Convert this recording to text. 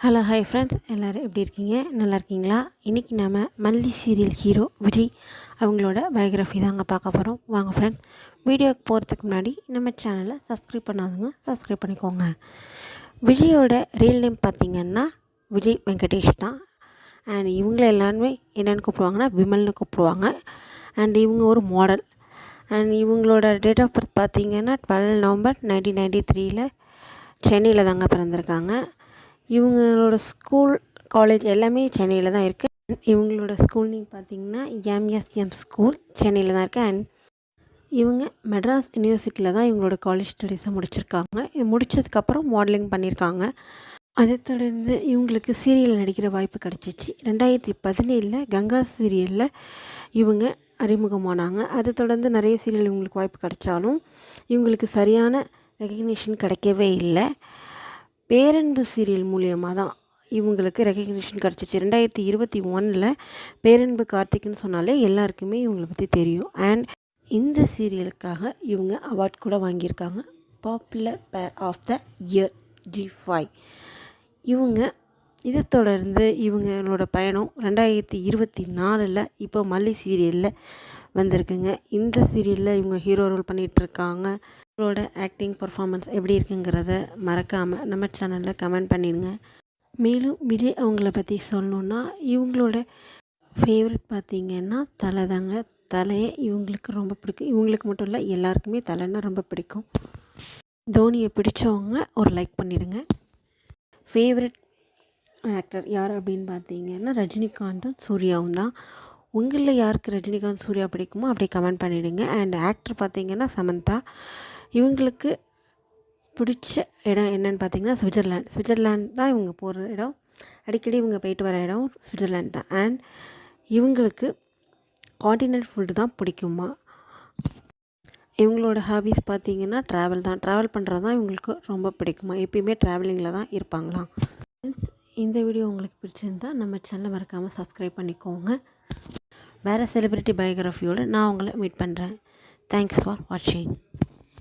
Hello hi friends, எல்லோரும் எப்படி இருக்கீங்க? நல்லா இருக்கீங்களா? இன்றைக்கி நம்ம மல்லி சீரியல் ஹீரோ விஜய் அவங்களோட பயோகிராஃபி தாங்க பார்க்க போகிறோம். வாங்க ஃப்ரெண்ட்ஸ், வீடியோக்கு போகிறதுக்கு முன்னாடி நம்ம சேனலை சப்ஸ்கிரைப் பண்ணாதவங்க சப்ஸ்கிரைப் பண்ணிக்கோங்க. விஜயோட ரியல் நேம் பார்த்திங்கன்னா விஜய் வெங்கடேஷ் தான். அண்ட் இவங்கள எல்லாருமே என்னென்னு கூப்பிடுவாங்கன்னா விமல்னு கூப்பிடுவாங்க. அண்ட் இவங்க ஒரு மாடல். அண்ட் இவங்களோட டேட் ஆஃப் பர்த் பார்த்திங்கன்னா 12 நவம்பர் 1993 சென்னையில் தாங்க பிறந்திருக்காங்க. இவங்களோட ஸ்கூல் காலேஜ் எல்லாமே சென்னையில் தான் இருக்குது. இவங்களோட ஸ்கூல் நேம் பார்த்திங்கன்னா எம்எஸ்எம் ஸ்கூல் சென்னையில் தான் இருக்குது. அண்ட் இவங்க மெட்ராஸ் யூனிவர்சிட்டியில் தான் இவங்களோட காலேஜ் ஸ்டடீஸை முடிச்சிருக்காங்க. இது முடித்ததுக்கப்புறம் மாடலிங் பண்ணியிருக்காங்க. அதை தொடர்ந்து இவங்களுக்கு சீரியல் நடிக்கிற வாய்ப்பு கிடச்சிச்சு. 2017 கங்கா சீரியலில் இவங்க அறிமுகமானாங்க. அதை தொடர்ந்து நிறைய சீரியல் இவங்களுக்கு வாய்ப்பு கிடைச்சாலும் இவங்களுக்கு சரியான ரெகக்னிஷன் கிடைக்கவே இல்லை. பேரன்பு சீரியல் மூலியமாக தான் இவங்களுக்கு ரெகக்னிஷன் கிடச்சிச்சு. 2021 பேரன்பு கார்த்திக்னு சொன்னாலே எல்லாருக்குமே இவங்களை பற்றி தெரியும். அண்ட் இந்த சீரியலுக்காக இவங்க அவார்ட் கூட வாங்கியிருக்காங்க. Popular pair of the year G5. இவங்க இதை தொடர்ந்து இவங்களோட பயணம் 2024 இப்போ மல்லி சீரியலில் வந்திருக்குங்க. இந்த சீரியலில் இவங்க ஹீரோ ரோல் பண்ணிகிட்ருக்காங்க. இவங்களோட ஆக்டிங் பர்ஃபார்மன்ஸ் எப்படி இருக்குங்கிறத மறக்காமல் நம்ம சேனலில் கமெண்ட் பண்ணிடுங்க. மேலும் விஜய் அவங்கள பற்றி சொல்லணுன்னா இவங்களோட ஃபேவரட் பார்த்திங்கன்னா தலை தாங்க. தலையை இவங்களுக்கு ரொம்ப பிடிக்கும். இவங்களுக்கு மட்டும் இல்லை, எல்லாருக்குமே தலைன்னா ரொம்ப பிடிக்கும். தோனியை பிடிச்சவங்க ஒரு லைக் பண்ணிவிடுங்க. ஃபேவரட் ஆக்டர் யார் அப்படின்னு பார்த்தீங்கன்னா ரஜினிகாந்தும் சூர்யாவும் தான். உங்களில் யாருக்கு ரஜினிகாந்த் சூர்யா பிடிக்குமோ அப்படியே கமெண்ட் பண்ணிவிடுங்க. அண்ட் ஆக்டர் பார்த்திங்கன்னா சமந்தா. இவங்களுக்கு பிடிச்ச இடம் என்னென்னு பார்த்தீங்கன்னா சுவிட்சர்லாண்ட் தான் இவங்க போகிற இடம். அடிக்கடி இவங்க போயிட்டு வர இடம் சுவிட்சர்லாண்ட் தான். அண்ட் இவங்களுக்கு காண்டினென்ட் ஃபுட்டு தான் பிடிக்குமா. இவங்களோட ஹாபீஸ் பார்த்திங்கன்னா ட்ராவல் பண்ணுறது தான் இவங்களுக்கு ரொம்ப பிடிக்குமா. எப்பயுமே ட்ராவலிங்கில் தான் இருப்பாங்களாம். இந்த வீடியோ உங்களுக்கு பிடிச்சிருந்தா நம்ம சேனலை மறக்காமல் சப்ஸ்கிரைப் பண்ணிக்கோங்க. வேறு செலிப்ரிட்டி பயோகிராஃபியோடு நான் உங்களை மீட் பண்ணுறேன். தேங்க்ஸ் ஃபார் வாட்சிங்.